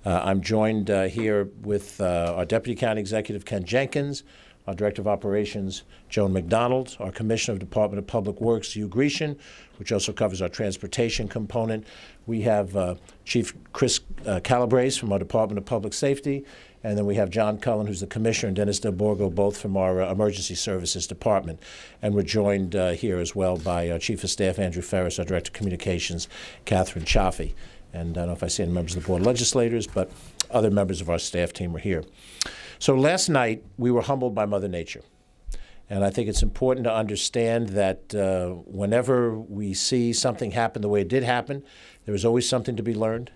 I'm joined here with our Deputy County Executive, Ken Jenkins, our Director of Operations, Joan McDonald, our Commissioner of Department of Public Works, Hugh Grecian, which also covers our transportation component. We have Chief Chris Calabrese from our Department of Public Safety, and then we have John Cullen, who's the Commissioner, and Dennis Del Borgo, both from our Emergency Services Department. And we're joined here as well by our Chief of Staff, Andrew Ferris, our Director of Communications, Catherine Chaffee. And I don't know if I see any members of the Board of Legislators, but other members of our staff team are here. So last night, we were humbled by Mother Nature. And I think it's important to understand that whenever we see something happen the way it did happen, there is always something to be learned.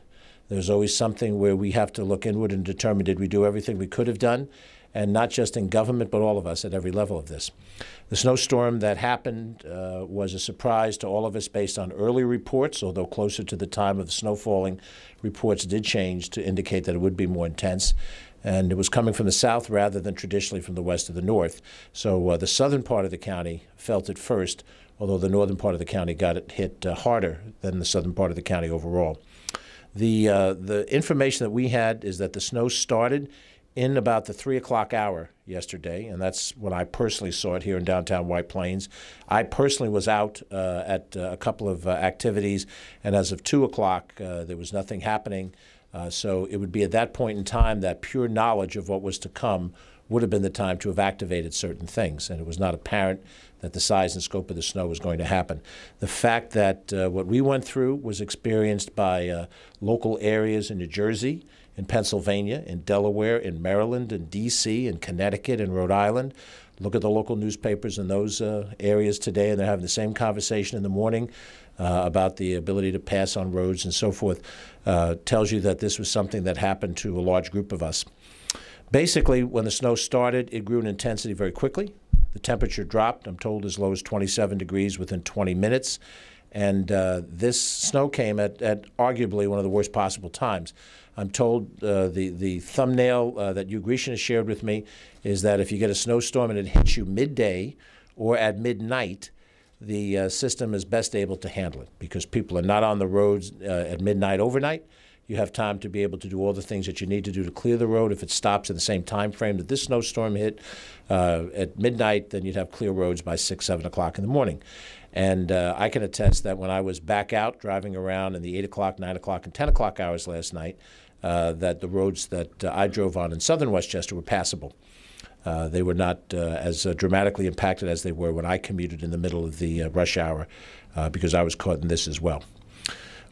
There's always something where we have to look inward and determine, did we do everything we could have done? And not just in government, but all of us at every level of this. The snowstorm that happened was a surprise to all of us based on early reports, although closer to the time of the snow falling, reports did change to indicate that it would be more intense. And it was coming from the south rather than traditionally from the west or the north. So the southern part of the county felt it first, although the northern part of the county got it hit harder than the southern part of the county overall. The information that we had is that the snow started in about the 3 o'clock hour yesterday, and that's when I personally saw it here in downtown White Plains. I personally was out at a couple of activities, and as of 2 o'clock, there was nothing happening. So it would be at that point in time that pure knowledge of what was to come would have been the time to have activated certain things, and it was not apparent that the size and scope of the snow was going to happen. The fact that what we went through was experienced by local areas in New Jersey, in Pennsylvania, in Delaware, in Maryland, in D.C., in Connecticut, in Rhode Island. Look at the local newspapers in those areas today, and they're having the same conversation in the morning about the ability to pass on roads and so forth. Tells you that this was something that happened to a large group of us. Basically, when the snow started, it grew in intensity very quickly. The temperature dropped, I'm told, as low as 27 degrees within 20 minutes. And this snow came at arguably one of the worst possible times. I'm told the thumbnail that Hugh Grecian has shared with me is that if you get a snowstorm and it hits you midday or at midnight, the system is best able to handle it because people are not on the roads at midnight overnight. You have time to be able to do all the things that you need to do to clear the road. If it stops in the same time frame that this snowstorm hit at midnight, then you'd have clear roads by 6, 7 o'clock in the morning. And I can attest that when I was back out driving around in the 8 o'clock, 9 o'clock, and 10 o'clock hours last night, that the roads that I drove on in southern Westchester were passable. They were not as dramatically impacted as they were when I commuted in the middle of the rush hour because I was caught in this as well.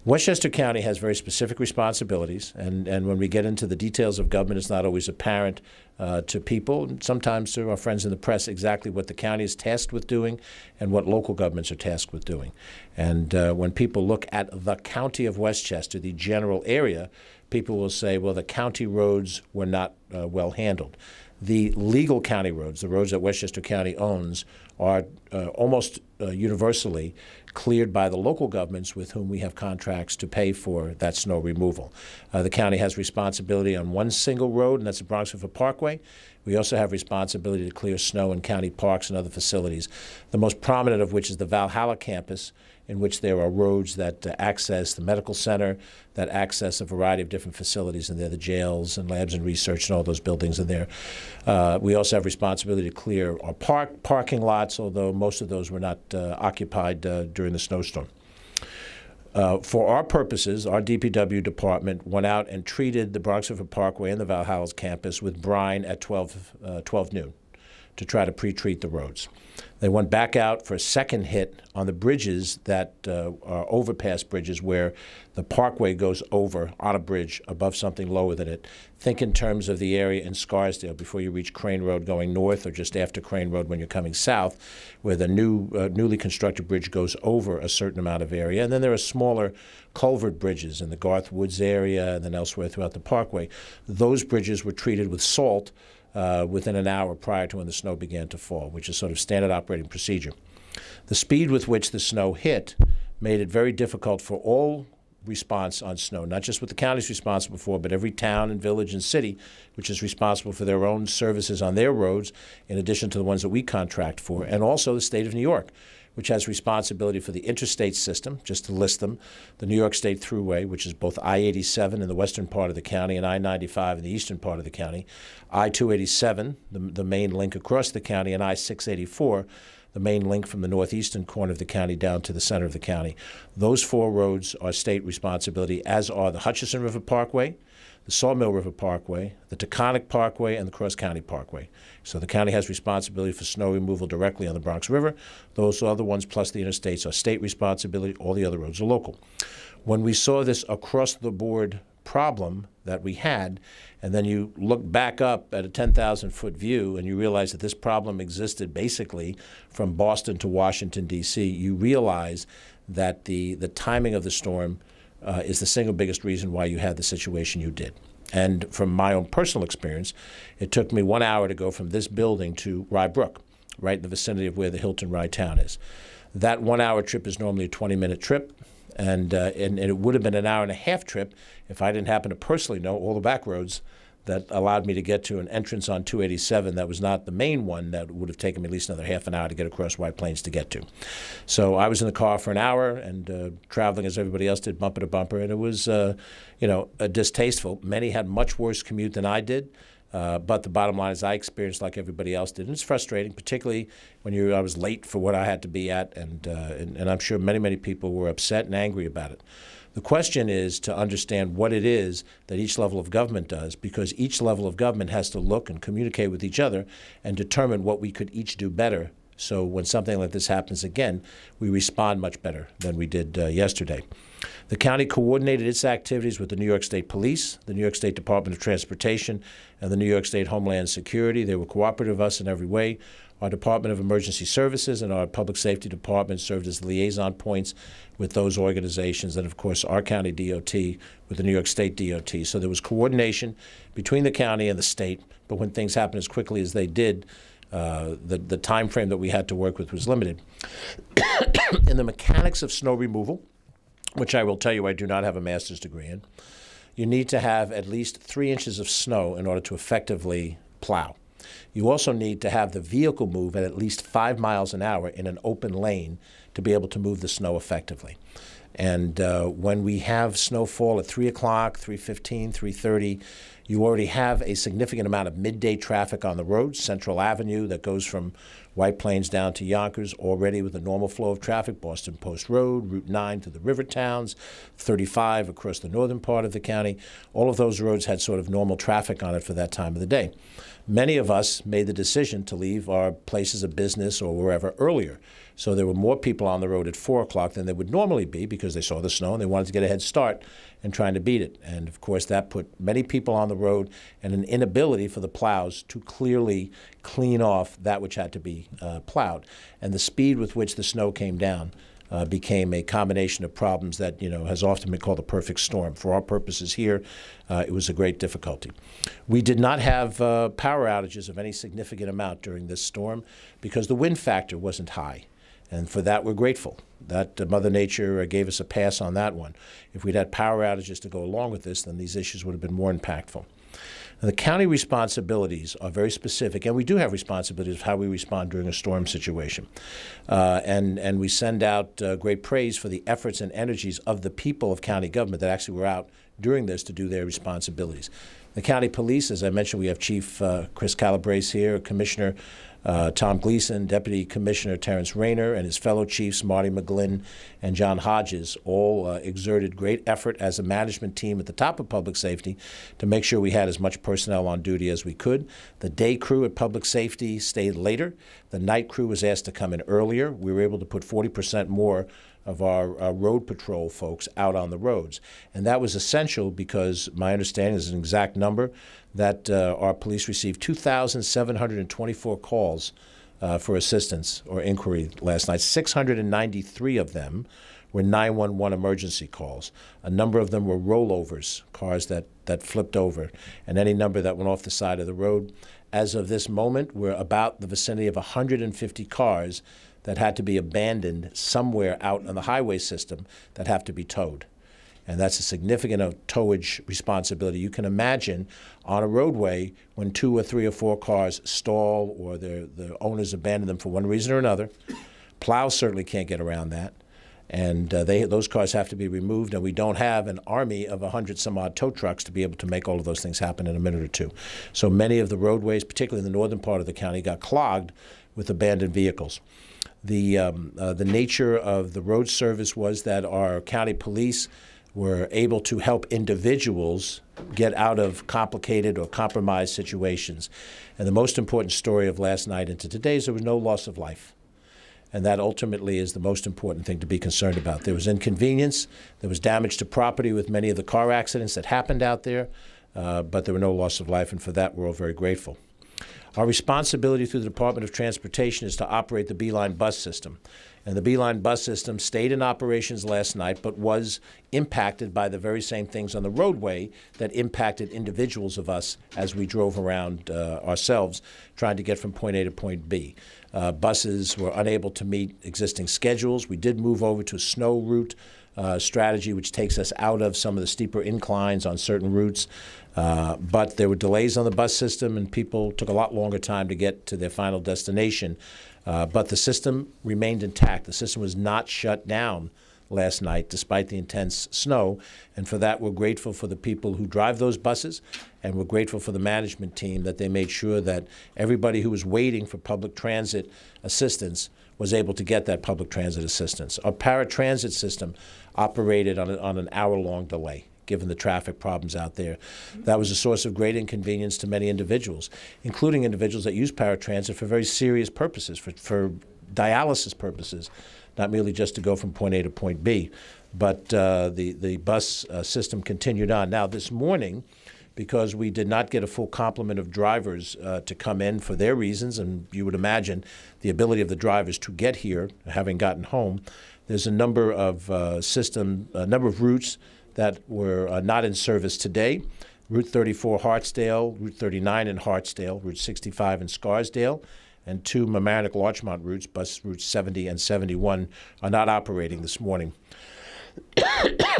Westchester County has very specific responsibilities, and when we get into the details of government, it's not always apparent to people, and sometimes to our friends in the press, exactly what the county is tasked with doing and what local governments are tasked with doing. And when people look at the county of Westchester, the general area, people will say, well, the county roads were not well handled. The legal county roads, the roads that Westchester County owns, are almost universally cleared by the local governments with whom we have contracts to pay for that snow removal. The county has responsibility on one single road, and that's the Bronx Parkway. We also have responsibility to clear snow in county parks and other facilities, the most prominent of which is the Valhalla campus, in which there are roads that access the medical center, that access a variety of different facilities in there, the jails and labs and research and all those buildings in there. We also have responsibility to clear our parking lots, although most of those were not occupied during the snowstorm. For our purposes, our DPW department went out and treated the Bronx Parkway and the Valhalla campus with brine at 12 noon to try to pre-treat the roads. They went back out for a second hit on the bridges that are overpass bridges where the Parkway goes over on a bridge above something lower than it. Think in terms of the area in Scarsdale before you reach Crane Road going north or just after Crane Road when you're coming south, where the newly constructed bridge goes over a certain amount of area. And then there are smaller culvert bridges in the Garth Woods area and then elsewhere throughout the Parkway. Those bridges were treated with salt within an hour prior to when the snow began to fall, which is sort of standard operating procedure. The speed with which the snow hit made it very difficult for all response on snow, not just what the county is responsible for, but every town and village and city which is responsible for their own services on their roads, in addition to the ones that we contract for, and also the state of New York, which has responsibility for the interstate system, just to list them, the New York State Thruway, which is both I-87 in the western part of the county and I-95 in the eastern part of the county, I-287, the main link across the county, and I-684, the main link from the northeastern corner of the county down to the center of the county. Those 4 roads are state responsibility, as are the Hutchinson River Parkway, the Sawmill River Parkway, the Taconic Parkway, and the Cross County Parkway. So the county has responsibility for snow removal directly on the Bronx River. Those other ones, plus the interstates, are state responsibility. All the other roads are local. When we saw this across-the-board problem that we had, and then you look back up at a 10,000-foot view and you realize that this problem existed basically from Boston to Washington, D.C., you realize that the timing of the storm is the single biggest reason why you had the situation you did. And from my own personal experience, it took me 1 hour to go from this building to Rye Brook, right in the vicinity of where the Hilton Rye Town is. That 1 hour trip is normally a 20-minute trip, and it would have been an hour and a half trip if I didn't happen to personally know all the back roads that allowed me to get to an entrance on 287 that was not the main one that would have taken me at least another half an hour to get across White Plains to get to. So I was in the car for an hour and traveling as everybody else did, bumper to bumper, and it was, distasteful. Many had much worse commute than I did. But the bottom line is I experienced like everybody else did. And it's frustrating, particularly when I was late for what I had to be at, and I'm sure many, many people were upset and angry about it. The question is to understand what it is that each level of government does, because each level of government has to look and communicate with each other and determine what we could each do better. So when something like this happens again, we respond much better than we did yesterday. The county coordinated its activities with the New York State Police, the New York State Department of Transportation, and the New York State Homeland Security. They were cooperative with us in every way. Our Department of Emergency Services and our Public Safety Department served as liaison points with those organizations, and of course our county DOT with the New York State DOT. So there was coordination between the county and the state, but when things happened as quickly as they did, the time frame that we had to work with was limited. In the mechanics of snow removal, which I will tell you I do not have a master's degree in, you need to have at least 3 inches of snow in order to effectively plow. You also need to have the vehicle move at least 5 miles an hour in an open lane to be able to move the snow effectively. And when we have snowfall at 3 o'clock, 3:15, 3:30, you already have a significant amount of midday traffic on the road. Central Avenue that goes from White Plains down to Yonkers, already with a normal flow of traffic. Boston Post Road, Route 9 to the river towns, 35 across the northern part of the county. All of those roads had sort of normal traffic on it for that time of the day. Many of us made the decision to leave our places of business or wherever earlier. So there were more people on the road at 4 o'clock than there would normally be because they saw the snow and they wanted to get a head start in trying to beat it. And of course that put many people on the road and an inability for the plows to clearly clean off that which had to be plowed. And the speed with which the snow came down became a combination of problems that has often been called a perfect storm. For our purposes here, it was a great difficulty. We did not have power outages of any significant amount during this storm because the wind factor wasn't high. And for that, we're grateful that Mother Nature gave us a pass on that one. If we'd had power outages to go along with this, then these issues would have been more impactful. Now, the county responsibilities are very specific, and we do have responsibilities of how we respond during a storm situation. And we send out great praise for the efforts and energies of the people of county government that actually were out during this to do their responsibilities. The county police, as I mentioned, we have Chief Chris Calabrese here, Commissioner Tom Gleason, Deputy Commissioner Terrence Rayner, and his fellow chiefs, Marty McGlynn and John Hodges, all exerted great effort as a management team at the top of public safety to make sure we had as much personnel on duty as we could. The day crew at public safety stayed later. The night crew was asked to come in earlier. We were able to put 40% more of our road patrol folks out on the roads. And that was essential because my understanding is an exact number that our police received 2,724 calls for assistance or inquiry last night. 693 of them were 911 emergency calls. A number of them were rollovers, cars that flipped over, and any number that went off the side of the road. As of this moment, we're about the vicinity of 150 cars that had to be abandoned somewhere out on the highway system that have to be towed. And that's a significant towage responsibility. You can imagine on a roadway when 2 or 3 or 4 cars stall or the owners abandon them for one reason or another, Plows certainly can't get around that. And those cars have to be removed, and we don't have an army of 100-some-odd tow trucks to be able to make all of those things happen in a minute or two. So many of the roadways, particularly in the northern part of the county, got clogged with abandoned vehicles. The nature of the road service was that our county police were able to help individuals get out of complicated or compromised situations. And the most important story of last night into today is there was no loss of life. And that ultimately is the most important thing to be concerned about. There was inconvenience, there was damage to property with many of the car accidents that happened out there, but there were no loss of life, and for that we're all very grateful. Our responsibility through the Department of Transportation is to operate the Beeline bus system. And the Beeline bus system stayed in operations last night, but was impacted by the very same things on the roadway that impacted individuals of us as we drove around ourselves, trying to get from point A to point B. Buses were unable to meet existing schedules. We did move over to a snow route strategy, which takes us out of some of the steeper inclines on certain routes. But there were delays on the bus system, and people took a lot longer time to get to their final destination. But the system remained intact. The system was not shut down last night, despite the intense snow. And for that, we're grateful for the people who drive those buses, and we're grateful for the management team that they made sure that everybody who was waiting for public transit assistance was able to get that public transit assistance. Our paratransit system operated on an hour-long delay, given the traffic problems out there. That was a source of great inconvenience to many individuals, including individuals that use paratransit for very serious purposes, for dialysis purposes, not merely just to go from point A to point B. But the bus system continued on. Now, this morning, because we did not get a full complement of drivers to come in for their reasons, and you would imagine the ability of the drivers to get here, having gotten home, there's a number of number of routes that were not in service today. Route 34 Hartsdale, Route 39 in Hartsdale, Route 65 in Scarsdale, and two Mamaroneck-Larchmont routes, bus routes 70 and 71, are not operating this morning.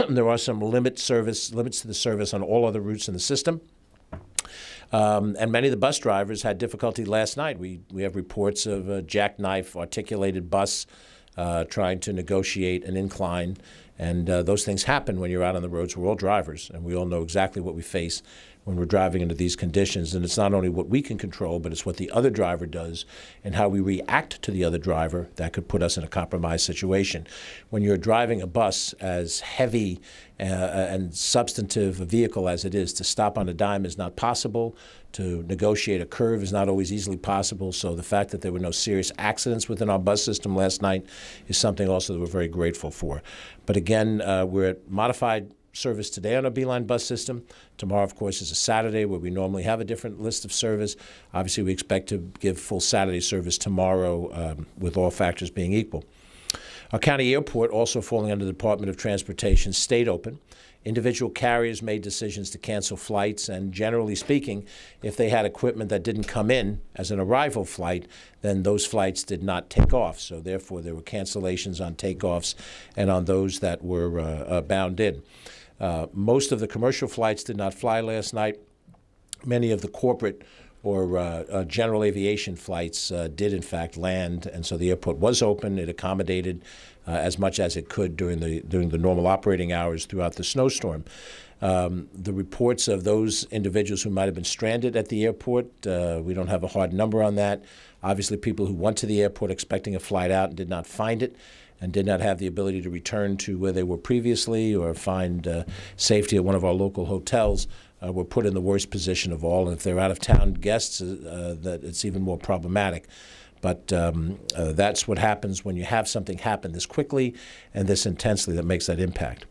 There are some limits to the service on all other routes in the system. And many of the bus drivers had difficulty last night. We have reports of a jackknife articulated bus trying to negotiate an incline. And those things happen when you're out on the roads. We're all drivers, and we all know exactly what we face when we're driving into these conditions. And it's not only what we can control, but it's what the other driver does and how we react to the other driver that could put us in a compromised situation. When you're driving a bus as heavy and substantive a vehicle as it is, to stop on a dime is not possible. To negotiate a curve is not always easily possible. So the fact that there were no serious accidents within our bus system last night is something also that we're very grateful for. But again, we're at modified service today on our Beeline bus system. Tomorrow, of course, is a Saturday where we normally have a different list of service. Obviously, we expect to give full Saturday service tomorrow with all factors being equal. Our county airport, also falling under the Department of Transportation, stayed open. Individual carriers made decisions to cancel flights, and generally speaking, if they had equipment that didn't come in as an arrival flight, then those flights did not take off. So therefore, there were cancellations on takeoffs and on those that were bound in. Most of the commercial flights did not fly last night. Many of the corporate or general aviation flights did, in fact, land, and so the airport was open. It accommodated as much as it could during the normal operating hours throughout the snowstorm. The reports of those individuals who might have been stranded at the airport, we don't have a hard number on that. Obviously, people who went to the airport expecting a flight out and did not find it, and did not have the ability to return to where they were previously or find safety at one of our local hotels, were put in the worst position of all. And if they're out-of-town guests, that it's even more problematic. But that's what happens when you have something happen this quickly and this intensely that makes that impact.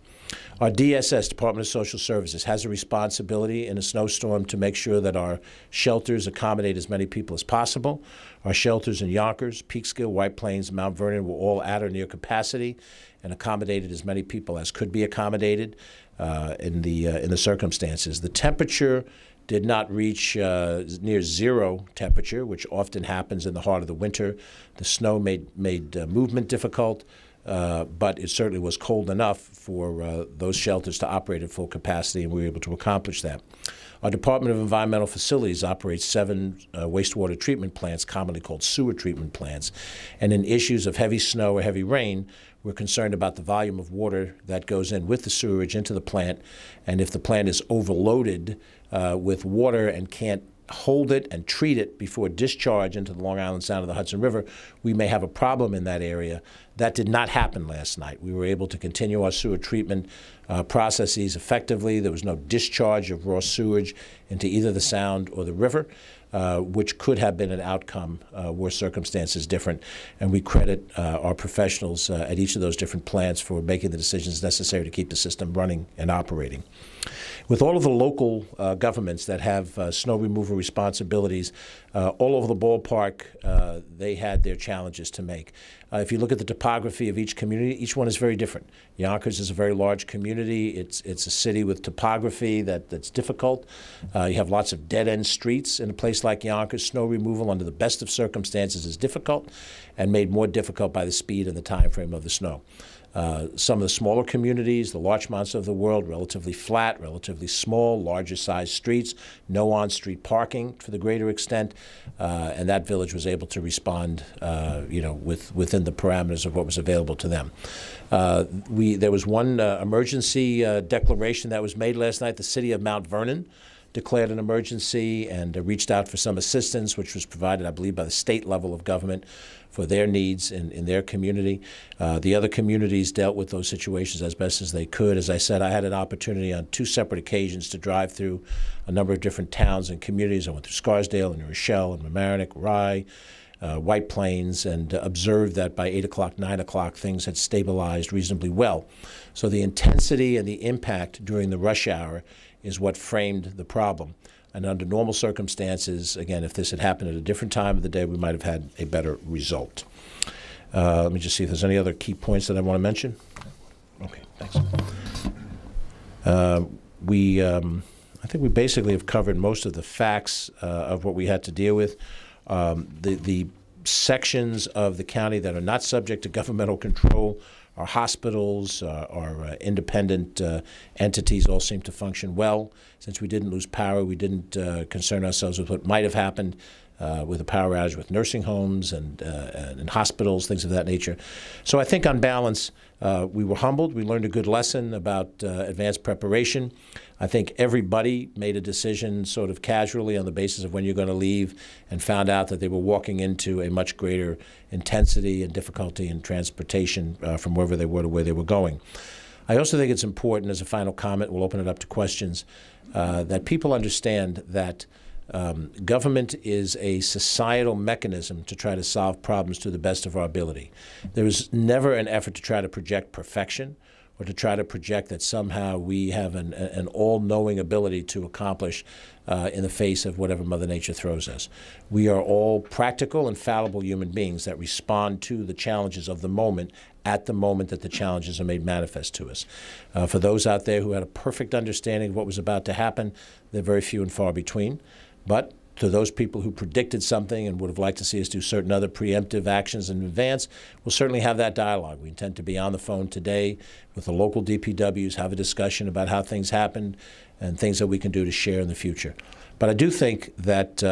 Our DSS, Department of Social Services, has a responsibility in a snowstorm to make sure that our shelters accommodate as many people as possible. Our shelters in Yonkers, Peekskill, White Plains, and Mount Vernon were all at or near capacity and accommodated as many people as could be accommodated in the circumstances. The temperature did not reach near zero temperature, which often happens in the heart of the winter. The snow made movement difficult. But it certainly was cold enough for those shelters to operate at full capacity, and we were able to accomplish that. Our Department of Environmental Facilities operates 7 wastewater treatment plants, commonly called sewer treatment plants. And in issues of heavy snow or heavy rain, we're concerned about the volume of water that goes in with the sewerage into the plant. And if the plant is overloaded with water and can't hold it and treat it before discharge into the Long Island Sound of the Hudson River, we may have a problem in that area. That did not happen last night. We were able to continue our sewer treatment processes effectively. There was no discharge of raw sewage into either the Sound or the river, which could have been an outcome were circumstances different. And we credit our professionals at each of those different plants for making the decisions necessary to keep the system running and operating. With all of the local governments that have snow removal responsibilities all over the ballpark, they had their challenges to make. If you look at the topography of each community, each one is very different. Yonkers is a very large community. It's a city with topography that's difficult. You have lots of dead-end streets in a place like Yonkers. Snow removal under the best of circumstances is difficult and made more difficult by the speed and the time frame of the snow. Some of the smaller communities, the Larchmonts of the world, relatively flat, relatively small, larger sized streets, no on-street parking for the greater extent, and that village was able to respond, within the parameters of what was available to them. There was one emergency declaration that was made last night. The city of Mount Vernon declared an emergency and reached out for some assistance, which was provided, I believe, by the state level of government for their needs in their community. The other communities dealt with those situations as best as they could. As I said, I had an opportunity on 2 separate occasions to drive through a number of different towns and communities. I went through Scarsdale and New Rochelle and Mamaroneck, Rye, White Plains, and observed that by 8 o'clock, 9 o'clock, things had stabilized reasonably well. So the intensity and the impact during the rush hour is what framed the problem. And under normal circumstances, again, if this had happened at a different time of the day, we might have had a better result. Let me just see if there's any other key points that I want to mention. Okay, thanks. I think we basically have covered most of the facts of what we had to deal with. The sections of the county that are not subject to governmental control, our hospitals, our independent entities all seem to function well. Since we didn't lose power, we didn't concern ourselves with what might have happened with a power outage with nursing homes and hospitals, things of that nature. So I think on balance, we were humbled. We learned a good lesson about advanced preparation. I think everybody made a decision sort of casually on the basis of when you're going to leave and found out that they were walking into a much greater intensity and difficulty in transportation from wherever they were to where they were going. I also think it's important, as a final comment, we'll open it up to questions, that people understand that government is a societal mechanism to try to solve problems to the best of our ability. There is never an effort to try to project perfection or to try to project that somehow we have an all-knowing ability to accomplish in the face of whatever Mother Nature throws us. We are all practical and fallible human beings that respond to the challenges of the moment at the moment that the challenges are made manifest to us. For those out there who had a perfect understanding of what was about to happen, they're very few and far between. But to those people who predicted something and would have liked to see us do certain other preemptive actions in advance, we'll certainly have that dialogue. We intend to be on the phone today with the local DPWs, have a discussion about how things happened and things that we can do to share in the future. But I do think that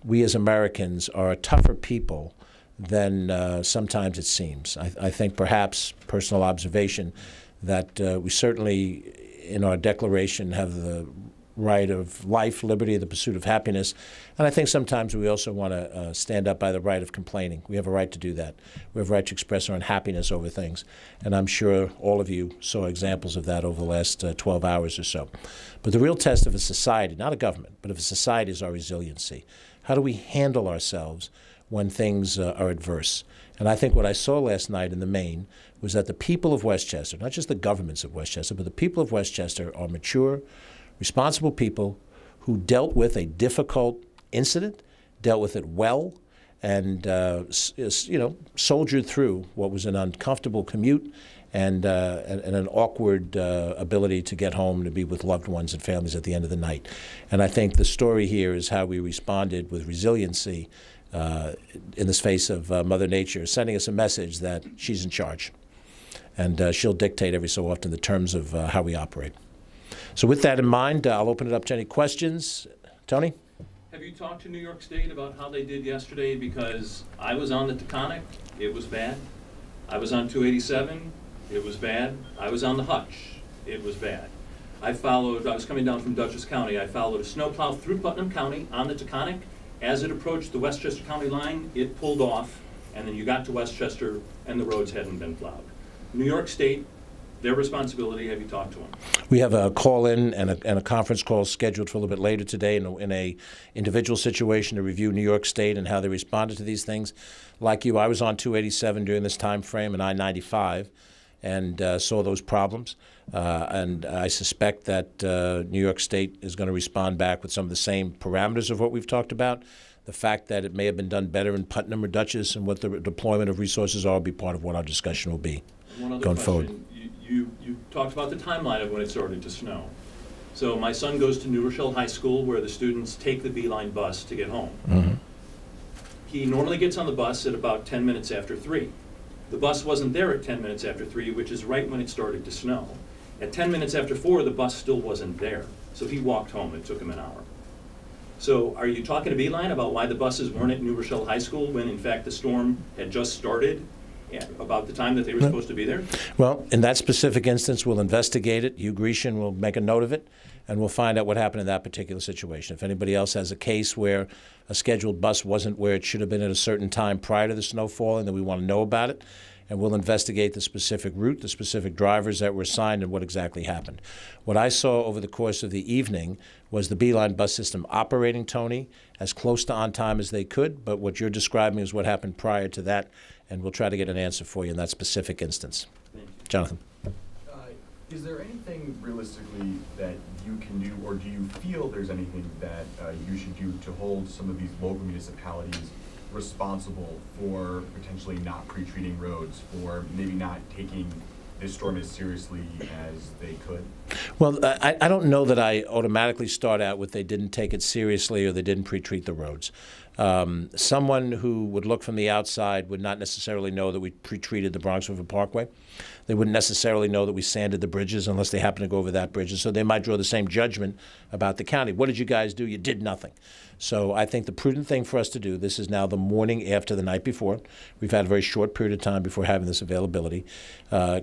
we as Americans are a tougher people than sometimes it seems. I think perhaps personal observation that we certainly in our declaration have the right of life, liberty, the pursuit of happiness. And I think sometimes we also want to stand up by the right of complaining. We have a right to do that. We have a right to express our unhappiness over things. And I'm sure all of you saw examples of that over the last 12 hours or so. But the real test of a society, not a government, but of a society, is our resiliency. How do we handle ourselves when things are adverse? And I think what I saw last night in the main was that the people of Westchester, not just the governments of Westchester, but the people of Westchester are mature, responsible people who dealt with a difficult incident, dealt with it well, and soldiered through what was an uncomfortable commute and an awkward ability to get home to be with loved ones and families at the end of the night. And I think the story here is how we responded with resiliency in the face of Mother Nature, sending us a message that she's in charge, and she'll dictate every so often the terms of how we operate. So with that in mind, I'll open it up to any questions. Tony? Have you talked to New York State about how they did yesterday? Because I was on the Taconic, it was bad. I was on 287, it was bad. I was on the Hutch, it was bad. I was coming down from Dutchess County, I followed a snowplow through Putnam County on the Taconic. As it approached the Westchester County line, it pulled off, and then you got to Westchester and the roads hadn't been plowed. New York State, their responsibility, have you talked to them? We have a call-in and a conference call scheduled for a little bit later today in a individual situation to review New York State and how they responded to these things. Like you, I was on 287 during this time frame and I-95 and saw those problems. And I suspect that New York State is going to respond back with some of the same parameters of what we've talked about. The fact that it may have been done better in Putnam or Dutchess and what the deployment of resources are will be part of what our discussion will be going forward. You talked about the timeline of when it started to snow. So my son goes to New Rochelle High School where the students take the Beeline bus to get home. Mm-hmm. He normally gets on the bus at about 10 minutes after 3. The bus wasn't there at 10 minutes after 3, which is right when it started to snow. At 10 minutes after 4, the bus still wasn't there. So he walked home. It took him an hour. So are you talking to Beeline about why the buses weren't at New Rochelle High School when, in fact, the storm had just started at about the time that they were supposed to be there? Well, in that specific instance, we'll investigate it. Hugh Grecian will make a note of it, and we'll find out what happened in that particular situation. If anybody else has a case where a scheduled bus wasn't where it should have been at a certain time prior to the snow falling, then we want to know about it. And we'll investigate the specific route, the specific drivers that were assigned, and what exactly happened. What I saw over the course of the evening was the Beeline bus system operating, Tony, as close to on time as they could, but what you're describing is what happened prior to that, and we'll try to get an answer for you in that specific instance. Thank you. Jonathan. Is there anything realistically that you can do, or do you feel there's anything that you should do to hold some of these local municipalities responsible for potentially not pre-treating roads, or maybe not taking this storm as seriously as they could? Well, I don't know that I automatically start out with they didn't take it seriously or they didn't pre-treat the roads. Someone who would look from the outside would not necessarily know that we pre-treated the Bronx River Parkway. They wouldn't necessarily know that we sanded the bridges unless they happen to go over that bridge. And so they might draw the same judgment about the county. What did you guys do? You did nothing. So I think the prudent thing for us to do, this is now the morning after the night before. We've had a very short period of time before having this availability.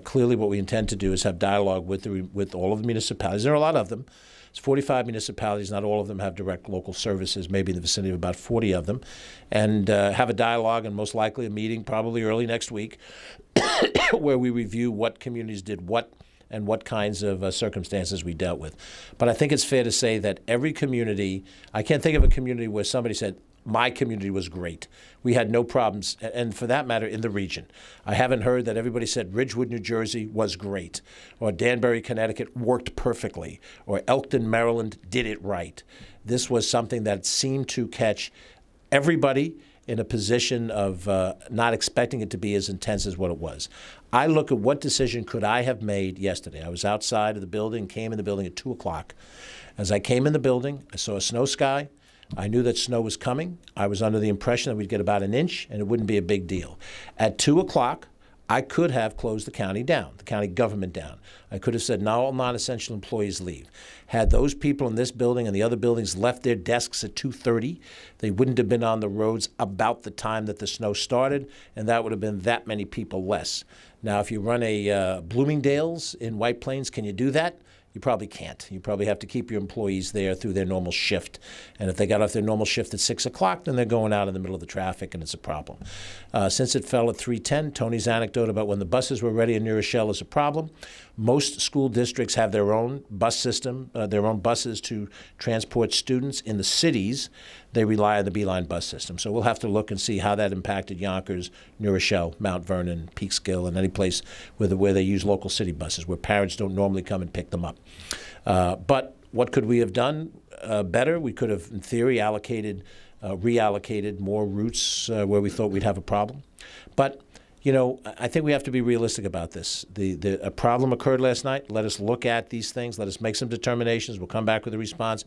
Clearly what we intend to do is have dialogue with all of the municipalities. There are a lot of them. It's 45 municipalities. Not all of them have direct local services, maybe in the vicinity of about 40 of them, and have a dialogue and most likely a meeting probably early next week where we review what communities did what and what kinds of circumstances we dealt with. But I think it's fair to say that every community, I can't think of a community where somebody said, my community was great. We had no problems, and for that matter, in the region. I haven't heard that everybody said Ridgewood, New Jersey was great, or Danbury, Connecticut worked perfectly, or Elkton, Maryland did it right. This was something that seemed to catch everybody in a position of not expecting it to be as intense as what it was. I look at what decision could I have made yesterday. I was outside of the building, came in the building at 2 o'clock. As I came in the building, I saw a snow sky. I knew that snow was coming. I was under the impression that we'd get about an inch and it wouldn't be a big deal. At 2 o'clock, I could have closed the county down, the county government down. I could have said, now all non-essential employees leave. Had those people in this building and the other buildings left their desks at 2:30, they wouldn't have been on the roads about the time that the snow started, and that would have been that many people less. Now, if you run a Bloomingdale's in White Plains, can you do that? You probably can't. You probably have to keep your employees there through their normal shift. And if they got off their normal shift at 6 o'clock, then they're going out in the middle of the traffic, and it's a problem. Since it fell at 3:10, Tony's anecdote about when the buses were ready in New Rochelle is a problem. Most school districts have their own bus system, their own buses to transport students. In the cities, they rely on the Beeline bus system. So we'll have to look and see how that impacted Yonkers, New Rochelle, Mount Vernon, Peekskill, and any place where they use local city buses, where parents don't normally come and pick them up. But what could we have done better? We could have, in theory, reallocated more routes where we thought we'd have a problem. But you know, I think we have to be realistic about this. A problem occurred last night. Let us look at these things. Let us make some determinations. We'll come back with a response.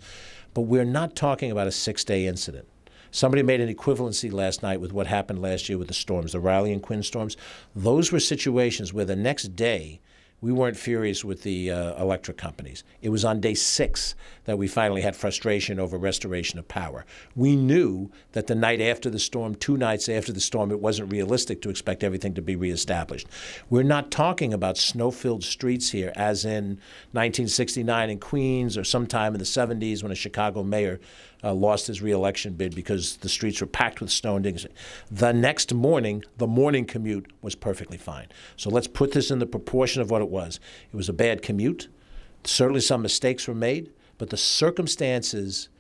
But we're not talking about a 6-day incident. Somebody made an equivalency last night with what happened last year with the storms, the Riley and Quinn storms. Those were situations where the next day we weren't furious with the electric companies. It was on day 6 that we finally had frustration over restoration of power. We knew that the night after the storm, 2 nights after the storm, it wasn't realistic to expect everything to be reestablished. We're not talking about snow-filled streets here, as in 1969 in Queens or sometime in the 70s when a Chicago mayor lost his re-election bid because the streets were packed with snow and things. The next morning, the morning commute was perfectly fine. So let's put this in the proportion of what it was. It was a bad commute. Certainly some mistakes were made, but the circumstances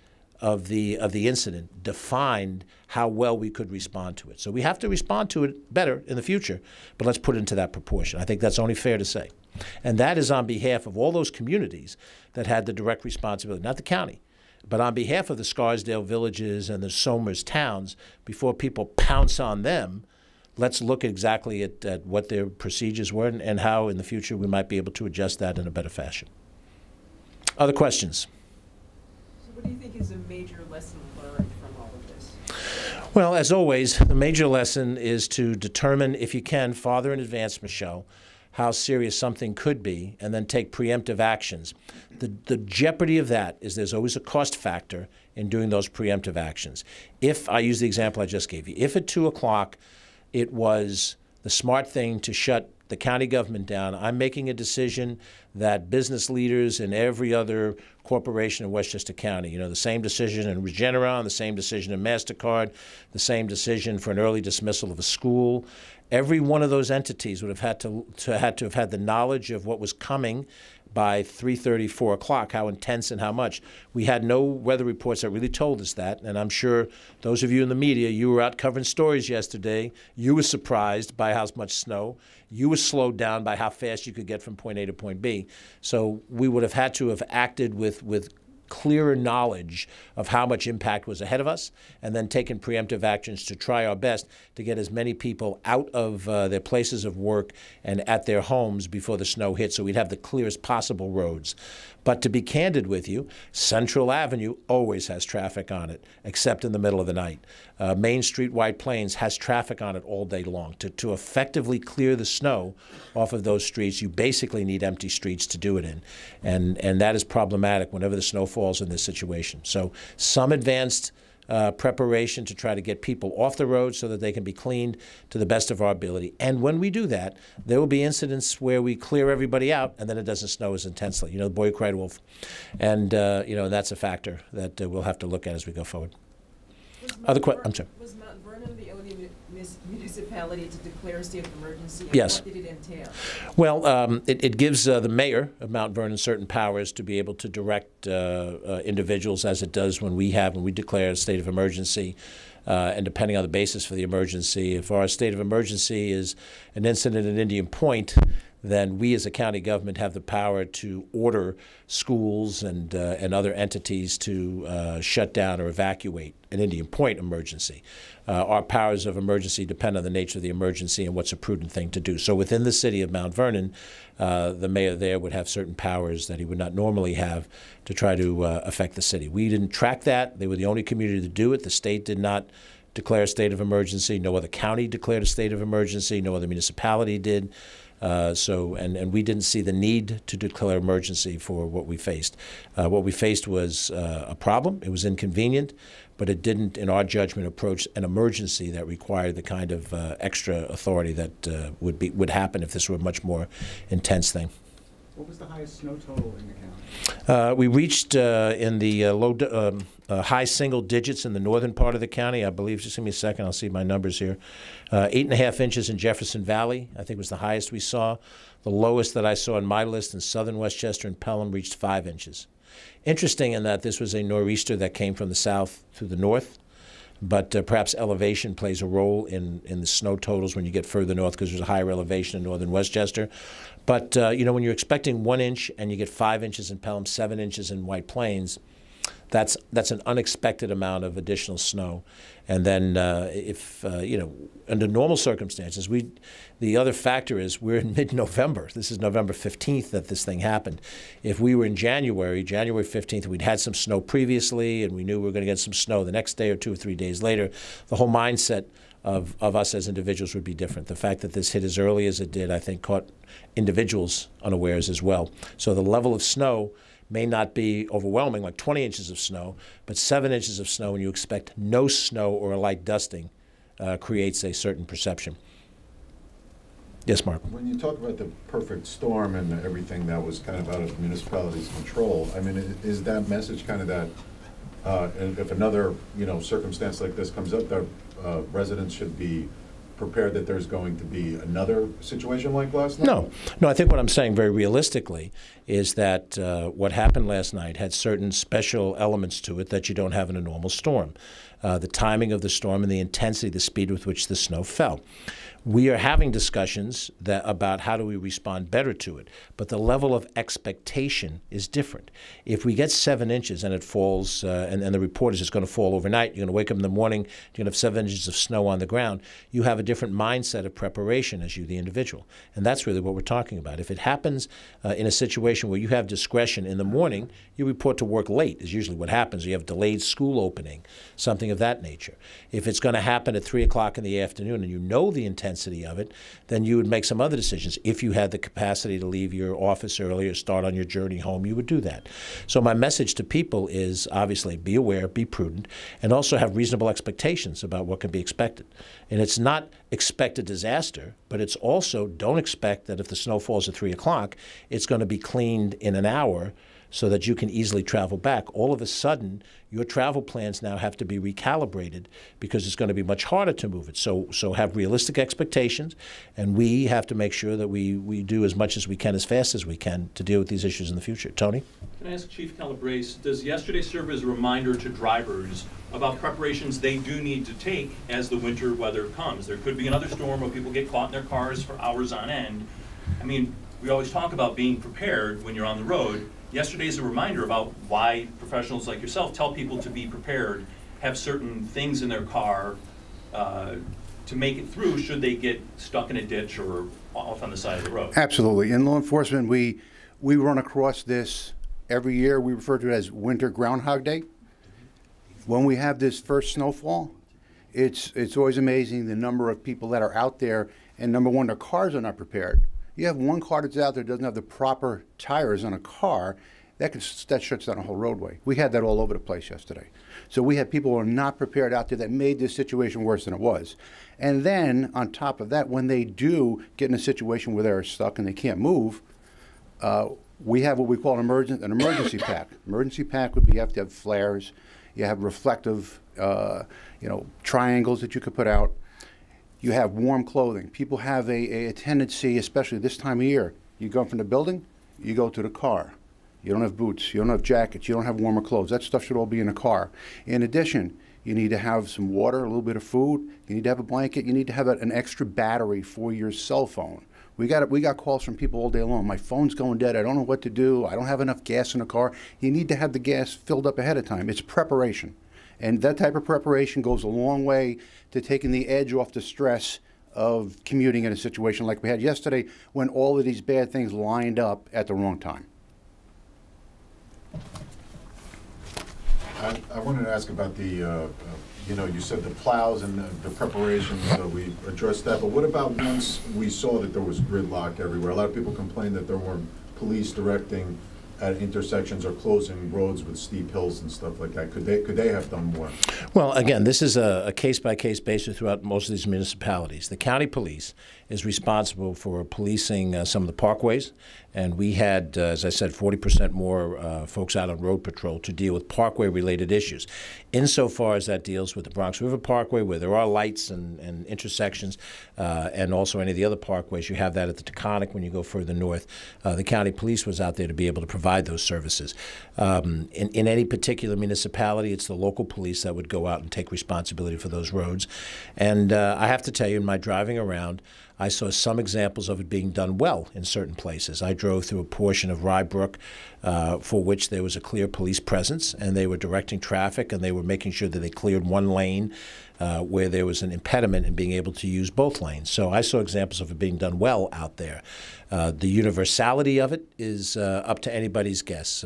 of the incident defined how well we could respond to it. So we have to respond to it better in the future, but let's put it into that proportion. I think that's only fair to say. And that is on behalf of all those communities that had the direct responsibility, not the county, but on behalf of the Scarsdale villages and the Somers towns. Before people pounce on them, let's look exactly at what their procedures were and how in the future we might be able to adjust that in a better fashion. Other questions? So what do you think is a major lesson learned from all of this? Well, as always, the major lesson is to determine, if you can, farther in advance, Michelle, how serious something could be, and then take preemptive actions. The jeopardy of that is there's always a cost factor in doing those preemptive actions. If, I use the example I just gave you, if at 2 o'clock it was the smart thing to shut the county government down, I'm making a decision that business leaders in every other corporation in Westchester County, the same decision in Regeneron, the same decision in MasterCard, the same decision for an early dismissal of a school, every one of those entities would have had to have had the knowledge of what was coming by 3:30, 4 o'clock, how intense and how much. We had no weather reports that really told us that, and I'm sure those of you in the media, you were out covering stories yesterday. You were surprised by how much snow. You were slowed down by how fast you could get from point A to point B. So we would have had to have acted with clearer knowledge of how much impact was ahead of us, and then taken preemptive actions to try our best to get as many people out of their places of work and at their homes before the snow hit, so we'd have the clearest possible roads. But to be candid with you, Central Avenue always has traffic on it, except in the middle of the night. Main Street, White Plains has traffic on it all day long. To effectively clear the snow off of those streets, you basically need empty streets to do it in. And that is problematic whenever the snow falls in this situation. So some advanced preparation to try to get people off the road so that they can be cleaned to the best of our ability. And when we do that, there will be incidents where we clear everybody out and then it doesn't snow as intensely. The boy who cried wolf. And, that's a factor that we'll have to look at as we go forward. I'm sorry. Was Mount Vernon the only municipality to declare a state of emergency? And Yes. what did it entail? Well, it gives the mayor of Mount Vernon certain powers to be able to direct individuals, as it does when we declare a state of emergency. And depending on the basis for the emergency, if our state of emergency is an incident at Indian Point, then we as a county government have the power to order schools and other entities to shut down or evacuate an Indian Point emergency. Our powers of emergency depend on the nature of the emergency and what's a prudent thing to do. So within the city of Mount Vernon, the mayor there would have certain powers that he would not normally have to try to affect the city. We didn't track that. They were the only community to do it. The state did not declare a state of emergency. No other county declared a state of emergency. No other municipality did. And we didn't see the need to declare emergency for what we faced. What we faced was a problem. It was inconvenient, but it didn't, in our judgment, approach an emergency that required the kind of extra authority that would happen if this were a much more intense thing. What was the highest snow total in the county? We reached in the high single digits in the northern part of the county. I believe, just give me a second, I'll see my numbers here. 8.5 inches in Jefferson Valley, I think was the highest we saw. The lowest that I saw in my list in southern Westchester and Pelham reached 5 inches. Interesting in that this was a nor'easter that came from the south to the north. But perhaps elevation plays a role in the snow totals when you get further north, because there's a higher elevation in northern Westchester. But, when you're expecting 1 inch and you get 5 inches in Pelham, 7 inches in White Plains, That's an unexpected amount of additional snow. And then if, under normal circumstances, the other factor is we're in mid-November. This is November 15th that this thing happened. If we were in January 15th, we'd had some snow previously, and we knew we were going to get some snow the next day or 2 or 3 days later, the whole mindset of us as individuals would be different. The fact that this hit as early as it did, I think, caught individuals unawares as well. So the level of snow may not be overwhelming, like 20 inches of snow, but 7 inches of snow when you expect no snow or a light dusting creates a certain perception. Yes, Mark? When you talk about the perfect storm and everything that was kind of out of the municipality's control, I mean, is that message kind of that if another, circumstance like this comes up, that residents should be prepared that there's going to be another situation like last night? No, I think what I'm saying very realistically is that what happened last night had certain special elements to it that you don't have in a normal storm. The timing of the storm and the intensity, the speed with which the snow fell. We are having discussions about how do we respond better to it, but the level of expectation is different. If we get 7 inches and it falls, and the report is it's going to fall overnight, you're going to wake up in the morning, you're going to have 7 inches of snow on the ground, you have a different mindset of preparation as you, the individual. And that's really what we're talking about. If it happens in a situation where you have discretion in the morning, you report to work late is usually what happens. You have delayed school opening, something of that nature. If it's going to happen at 3 o'clock in the afternoon and you know the intensity of it, then you would make some other decisions. If you had the capacity to leave your office early or start on your journey home, you would do that. So my message to people is obviously be aware, be prudent, and also have reasonable expectations about what can be expected. And it's not expect a disaster, but it's also don't expect that if the snow falls at 3 o'clock, it's going to be cleaned in an hour so that you can easily travel back. All of a sudden, your travel plans now have to be recalibrated because it's going to be much harder to move it. So have realistic expectations, and we have to make sure that we do as much as we can, as fast as we can, to deal with these issues in the future. Tony? Can I ask Chief Calabrese, does yesterday serve as a reminder to drivers about preparations they do need to take as the winter weather comes? There could be another storm where people get caught in their cars for hours on end. I mean, we always talk about being prepared when you're on the road. Yesterday is a reminder about why professionals like yourself tell people to be prepared, have certain things in their car to make it through should they get stuck in a ditch or off on the side of the road. Absolutely. In law enforcement, we run across this every year. We refer to it as Winter Groundhog Day. When we have this first snowfall, it's always amazing the number of people that are out there, and number one, their cars are not prepared. You have one car that's out there that doesn't have the proper tires on a car, that shuts down a whole roadway. We had that all over the place yesterday. So we had people who are not prepared out there that made this situation worse than it was. And then, on top of that, when they do get in a situation where they're stuck and they can't move, we have what we call an emergency pack. Emergency pack would be you have to have flares, you have reflective triangles that you could put out. You have warm clothing. People have a tendency, especially this time of year, you go from the building, you go to the car. You don't have boots, you don't have jackets, you don't have warmer clothes. That stuff should all be in the car. In addition, you need to have some water, a little bit of food, you need to have a blanket, you need to have an extra battery for your cell phone. We got calls from people all day long. My phone's going dead, I don't know what to do, I don't have enough gas in the car. You need to have the gas filled up ahead of time. It's preparation. And that type of preparation goes a long way to taking the edge off the stress of commuting in a situation like we had yesterday when all of these bad things lined up at the wrong time. I wanted to ask about the, you said the plows and the preparations, we addressed that, but what about once we saw that there was gridlock everywhere? A lot of people complained that there weren't police directing at intersections or closing roads with steep hills and stuff like that. Could they have done more? Well, again, this is a case-by-case basis throughout most of these municipalities. The county police is responsible for policing some of the parkways, and we had, as I said, 40% more folks out on road patrol to deal with parkway-related issues. Insofar as that deals with the Bronx River Parkway, where there are lights and intersections, and also any of the other parkways, you have that at the Taconic when you go further north. The county police was out there to be able to provide those services. In any particular municipality, it's the local police that would go out and take responsibility for those roads. And I have to tell you, in my driving around, I saw some examples of it being done well in certain places. I drove through a portion of Rye Brook for which there was a clear police presence, and they were directing traffic, and they were making sure that they cleared one lane where there was an impediment in being able to use both lanes. So I saw examples of it being done well out there. The universality of it is up to anybody's guess.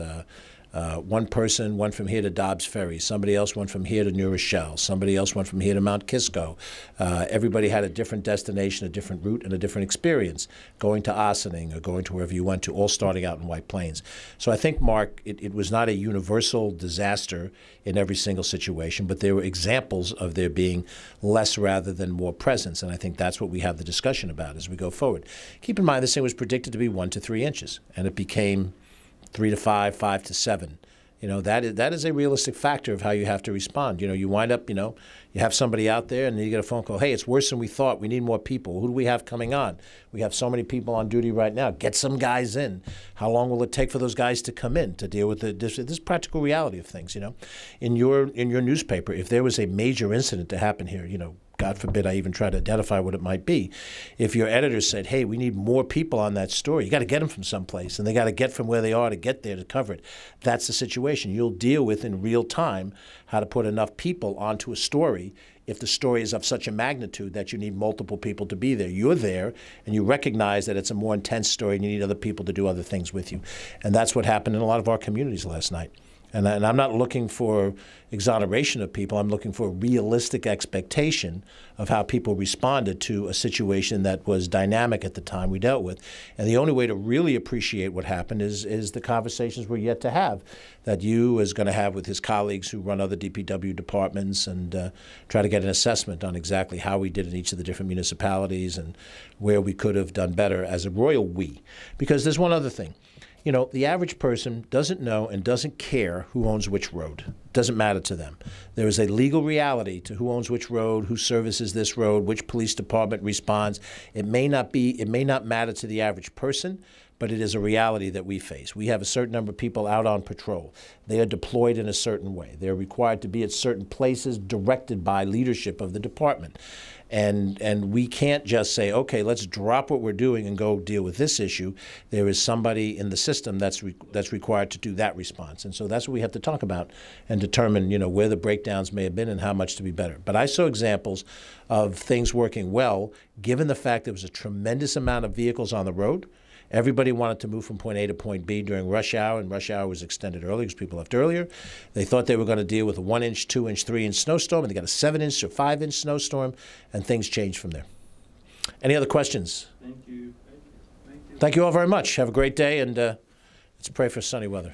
One person went from here to Dobbs Ferry. Somebody else went from here to New Rochelle. Somebody else went from here to Mount Kisco. Everybody had a different destination, a different route, and a different experience, going to Ossining or going to wherever you went to, all starting out in White Plains. So I think, Mark, it was not a universal disaster in every single situation, but there were examples of there being less rather than more presence, and I think that's what we have the discussion about as we go forward. Keep in mind, this thing was predicted to be 1 to 3 inches, and it became 3 to 5, 5 to 7. You know, that is a realistic factor of how you have to respond. You know, you wind up, you have somebody out there and then you get a phone call, hey, it's worse than we thought. We need more people. Who do we have coming on? We have so many people on duty right now. Get some guys in. How long will it take for those guys to come in to deal with this practical reality of things, In your newspaper, if there was a major incident to happen here, God forbid I even try to identify what it might be. If your editor said, hey, we need more people on that story, you got to get them from someplace, and they got to get from where they are to get there to cover it. That's the situation. You'll deal with in real time how to put enough people onto a story if the story is of such a magnitude that you need multiple people to be there. You're there, and you recognize that it's a more intense story, and you need other people to do other things with you. And that's what happened in a lot of our communities last night. And I'm not looking for exoneration of people. I'm looking for a realistic expectation of how people responded to a situation that was dynamic at the time we dealt with. And the only way to really appreciate what happened is the conversations we're yet to have, that you is going to have with his colleagues who run other DPW departments, and try to get an assessment on exactly how we did in each of the different municipalities and where we could have done better as a royal we. Because there's one other thing. The average person doesn't know and doesn't care who owns which road. It doesn't matter to them. There is a legal reality to who owns which road, who services this road, which police department responds. It may not matter to the average person, but it is a reality that we face. We have a certain number of people out on patrol. They are deployed in a certain way. They're required to be at certain places directed by leadership of the department. And we can't just say, okay, let's drop what we're doing and go deal with this issue. There is somebody in the system that's required to do that response. And so that's what we have to talk about and determine, where the breakdowns may have been and how much to be better. But I saw examples of things working well, given the fact there was a tremendous amount of vehicles on the road. Everybody wanted to move from point A to point B during rush hour, and rush hour was extended early because people left earlier. They thought they were going to deal with a 1-inch, 2-inch, 3-inch snowstorm, and they got a 7-inch or 5-inch snowstorm, and things changed from there. Any other questions? Thank you. Thank you all very much. Have a great day, and let's pray for sunny weather.